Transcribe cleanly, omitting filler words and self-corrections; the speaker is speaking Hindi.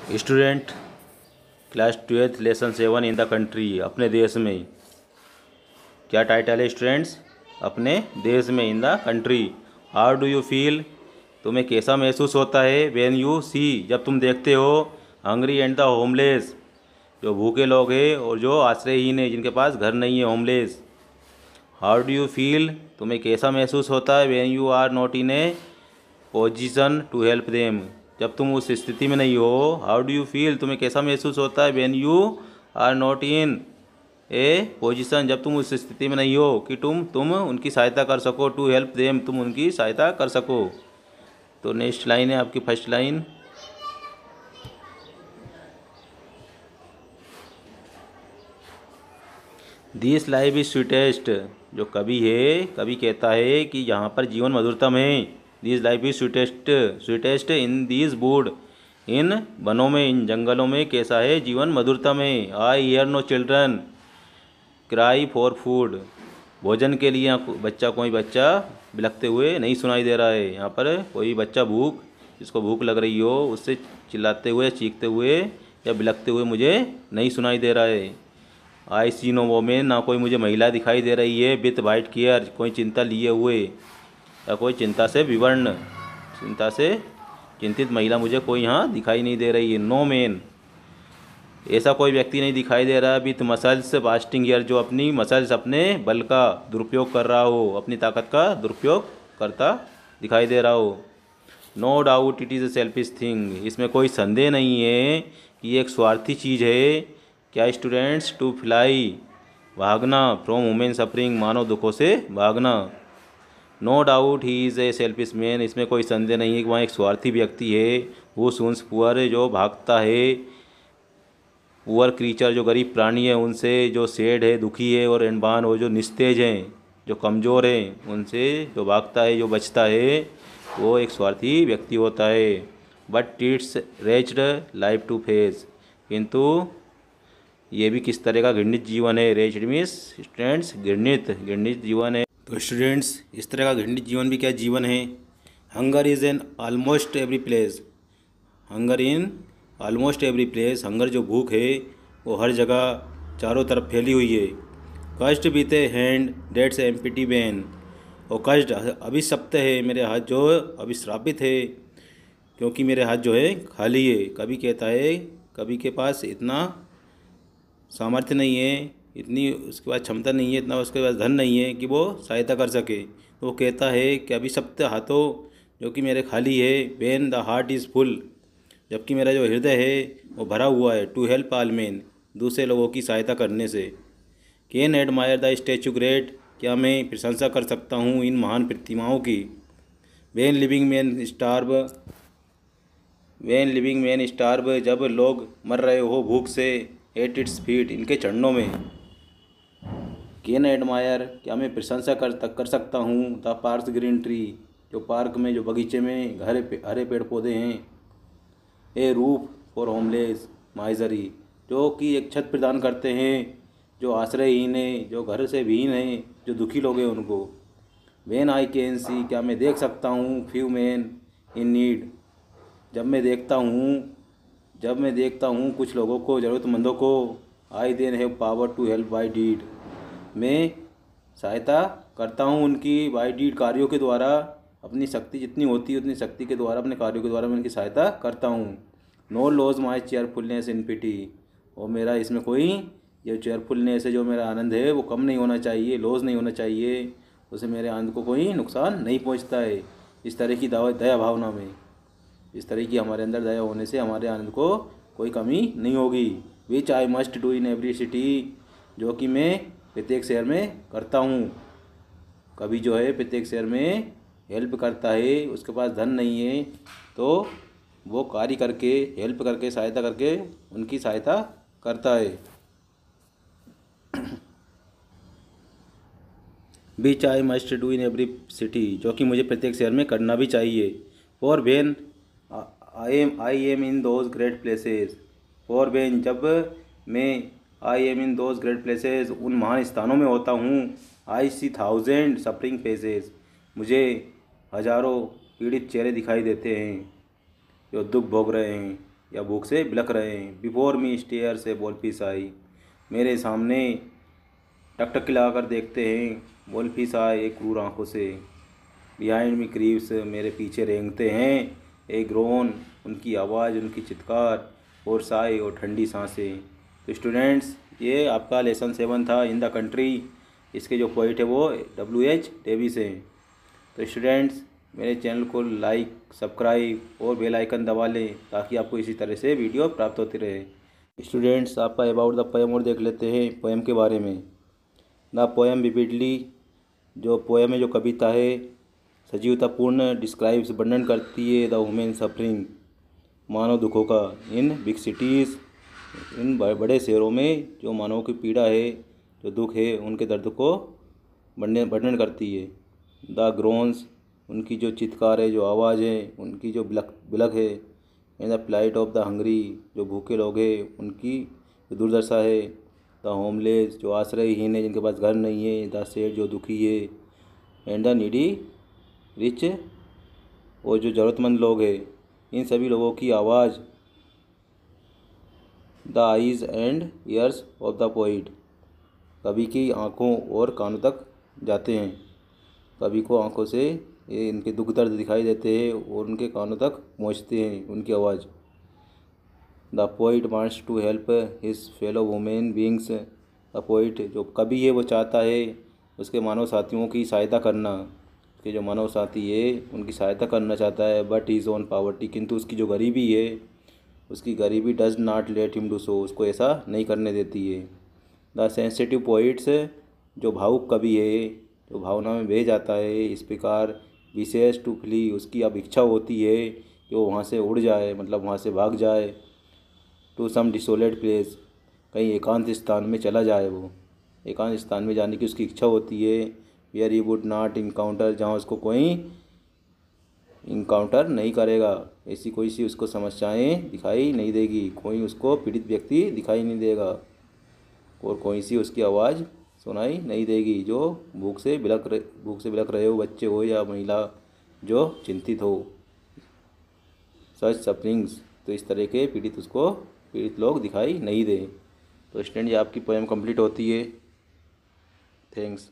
Student class 12th lesson 7 in the country. अपने देश में क्या टाइटल है स्टूडेंट्स? अपने देश में in the country. How do you feel? तुम्हें कैसा महसूस होता है? व्हेन यू सी, जब तुम देखते हो हंग्री एंड द होमलेस, जो भूखे लोग हैं और जो आश्रयहीन है, जिनके पास घर नहीं है, homeless. How do you feel? तुम्हें कैसा महसूस होता है? When you are not in a position to help them, जब तुम उस स्थिति में नहीं हो। How do you feel? तुम्हें कैसा महसूस होता है? When you are not in a position, जब तुम उस स्थिति में नहीं हो कि तुम उनकी सहायता कर सको। टू हेल्प देम, तुम उनकी सहायता कर सको। तो नेक्स्ट लाइन है आपकी first line. This life is sweetest, जो कवि है, कवि कहता है कि यहाँ पर जीवन मधुरतम है। This life is sweetest, sweetest in this wood, in वनों में, इन जंगलों में कैसा है? जीवन मधुरतम है। I hear no children cry for food, भोजन के लिए कोई बच्चा बिलखते हुए नहीं सुनाई दे रहा है। यहाँ पर कोई बच्चा जिसको भूख लग रही हो, उससे चिल्लाते हुए, चीखते हुए या बिलखते हुए मुझे नहीं सुनाई दे रहा है। आई सी नो वोमेन, ना कोई मुझे महिला दिखाई दे रही है। विथ वाइट केयर, कोई चिंता लिए हुए या कोई चिंता से विवर्ण, चिंता से चिंतित महिला मुझे कोई यहाँ दिखाई नहीं दे रही है। नो मैन, ऐसा कोई व्यक्ति नहीं दिखाई दे रहा। विथ मसल्स बास्टिंग ईयर, जो अपनी मसल्स, अपने बल का दुरुपयोग कर रहा हो, अपनी ताकत का दुरुपयोग करता दिखाई दे रहा हो। No doubt it is a selfish thing, इसमें कोई संदेह नहीं है कि ये एक स्वार्थी चीज़ है। क्या स्टूडेंट्स? टू फ्लाई, भागना, फ्रॉम वुमेन सफरिंग, मानव दुखों से भागना। No doubt he is a selfish man, इसमें कोई संदेह नहीं है कि वहाँ एक स्वार्थी व्यक्ति है। वो सुन्स पुअर, जो भागता है। पुअर क्रीचर, जो गरीब प्राणी है उनसे। जो सेड है, दुखी है। और एनबान, वो जो निस्तेज हैं, जो कमज़ोर हैं, उनसे जो भागता है, जो बचता है, वो एक स्वार्थी व्यक्ति होता है। But it's wretched life to face, किंतु ये भी किस तरह का घृणित जीवन है। रेच्ड मीन्स स्टूडेंट्स घृणित जीवन है। तो स्टूडेंट्स, इस तरह का घृणित जीवन भी क्या जीवन है? Hunger is an almost every place, hunger in almost every place, hunger जो भूख है वो हर जगह चारों तरफ फैली हुई है। कष्ट with a hand that's empty ban, और कष्ट अभिशप्त है, मेरे हाथ जो अभिश्रापित है, क्योंकि मेरे हाथ जो है खाली है। कवि कहता है, कवि के पास इतना सामर्थ्य नहीं है, इतनी उसके पास क्षमता नहीं है, इतना उसके पास धन नहीं है कि वो सहायता कर सके। तो वो कहता है कि अभिशप्त हाथों, जो कि मेरे खाली है। When the heart is full, जबकि मेरा जो हृदय है वो भरा हुआ है। टू हेल्प ऑल मैन, दूसरे लोगों की सहायता करने से। Can admire the statue great, क्या मैं प्रशंसा कर सकता हूँ इन महान प्रतिमाओं की। When living man starve, when living man starve, जब लोग मर रहे हो भूख से। एट इट्स फीट, इनके चरणों में। कैन एडमायर, क्या मैं प्रशंसा कर सकता हूँ द पार्क्स ग्रीन ट्री, जो पार्क में, जो बगीचे में हरे पेड़ पौधे हैं। ए रूफ फॉर होमलेस माइजरी, जो कि एक छत प्रदान करते हैं जो आश्रयहीन है, जो घर से विहीन है, जो दुखी लोग हैं उनको। वेन आई कैन सी, क्या मैं देख सकता हूँ फ्यू मैन इन नीड, जब मैं देखता हूँ कुछ लोगों को, ज़रूरतमंदों को। I then have power to help by deed, मैं सहायता करता हूँ उनकी बाई डीड, कार्यों के द्वारा। अपनी शक्ति जितनी होती है उतनी शक्ति के द्वारा, अपने कार्यों के द्वारा मैं उनकी सहायता करता हूँ। नो लॉज माई चेयरफुलनेस इन पिटी, और मेरा इसमें कोई ये चेयरफुलनेस है, जो मेरा आनंद है वो कम नहीं होना चाहिए, लॉस नहीं होना चाहिए, उसे मेरे आनंद को कोई नुकसान नहीं पहुँचता है। इस तरह की दया भावना में, इस तरह की हमारे अंदर दया होने से हमारे आनंद को कोई कमी नहीं होगी। Which I must do in every city, जो कि मैं प्रत्येक शहर में करता हूँ। कभी जो है प्रत्येक शहर में हेल्प करता है, उसके पास धन नहीं है तो वो कार्य करके, हेल्प करके, सहायता करके उनकी सहायता करता है। Which I must do in every city, जो कि मुझे प्रत्येक शहर में करना भी चाहिए। For when I am in those great places, for when, जब मैं, I am in those great places, उन महान स्थानों में होता हूँ। I see thousand suffering faces, मुझे हजारों पीड़ित चेहरे दिखाई देते हैं जो दुख भोग रहे हैं। या भूख से बिलख रहे हैं। बिफोर मी स्टेयर से वोल्फिश आई, मेरे सामने टकटकी लगाकर देखते हैं वोल्फिश आए एक क्रूर आँखों से। बिहाइंड मी क्रीव्स, मेरे पीछे रेंगते हैं। ए ग्रोन, उनकी आवाज़, उनकी चित्कार, और साए, और ठंडी सांसें। तो स्टूडेंट्स, ये आपका लेसन 7 था, इन द कंट्री। इसके जो पोइट है वो W.H. डेविस हैं। तो स्टूडेंट्स, मेरे चैनल को लाइक, सब्सक्राइब और बेल आइकन दबा लें ताकि आपको इसी तरह से वीडियो प्राप्त होती रहे। स्टूडेंट्स, आपका अबाउट द पोएम और देख लेते हैं पोएम के बारे में। द पोएम विविडली, जो पोएम है, जो कविता है, सजीवतापूर्ण डिस्क्राइब्स, वर्णन करती है द ह्यूमन सफरिंग, मानव दुखों का, इन बिग सिटीज़, इन बड़े शहरों में जो मानव की पीड़ा है, जो दुख है, उनके दर्द को वर्णन करती है। द ग्रोन्स, उनकी जो चित्कार है, जो आवाज़ है, उनकी जो बिलख है। And the plight of the hungry, जो भूखे लोग हैं, उनकी जो दुर्दशा है। द होमलेस, जो आश्रयहीन है, जिनके पास घर नहीं है। द सेड, जो दुखी है। एंड द नीडी रिच, और जो ज़रूरतमंद लोग हैं, इन सभी लोगों की आवाज़। The eyes and years of the poet, कवि की आँखों और कानों तक जाते हैं। कवि को आँखों से ये इनके दुख दर्द दिखाई देते हैं और उनके कानों तक पहुँचते हैं उनकी आवाज़। The poet wants to help his fellow women beings, the poet, जो कवि है, वो चाहता है उसके मानव साथियों की सहायता करना। उसके जो मानव साथी है उनकी सहायता करना चाहता है। बट इज़ ओन पावर्टी, किंतु उसकी जो गरीबी है, उसकी गरीबी does not let him do so, उसको ऐसा नहीं करने देती है। द सेंसिटिव पोइट्स, जो भावुक कवि है, जो भावना में बह जाता है, इस प्रकार विशेष टू फ्ली, उसकी अब इच्छा होती है कि वो वहाँ से उड़ जाए, मतलब वहाँ से भाग जाए। टू सम डिसोलेट प्लेस, कहीं एकांत स्थान में चला जाए। वो एकांत स्थान में जाने की उसकी इच्छा होती है। Where he would not encounter, जहाँ उसको कोई इनकाउंटर नहीं करेगा, ऐसी कोई सी उसको समस्याएं दिखाई नहीं देगी, कोई उसको पीड़ित व्यक्ति दिखाई नहीं देगा, और कोई सी उसकी आवाज़ सुनाई नहीं देगी। जो भूख से बिलख रहे हो, बच्चे हो या महिला जो चिंतित हो। सच सफरिंग्स, तो इस तरह के पीड़ित लोग दिखाई नहीं दे। तो स्टूडेंट, ये आपकी पोएम कंप्लीट होती है। थैंक्स।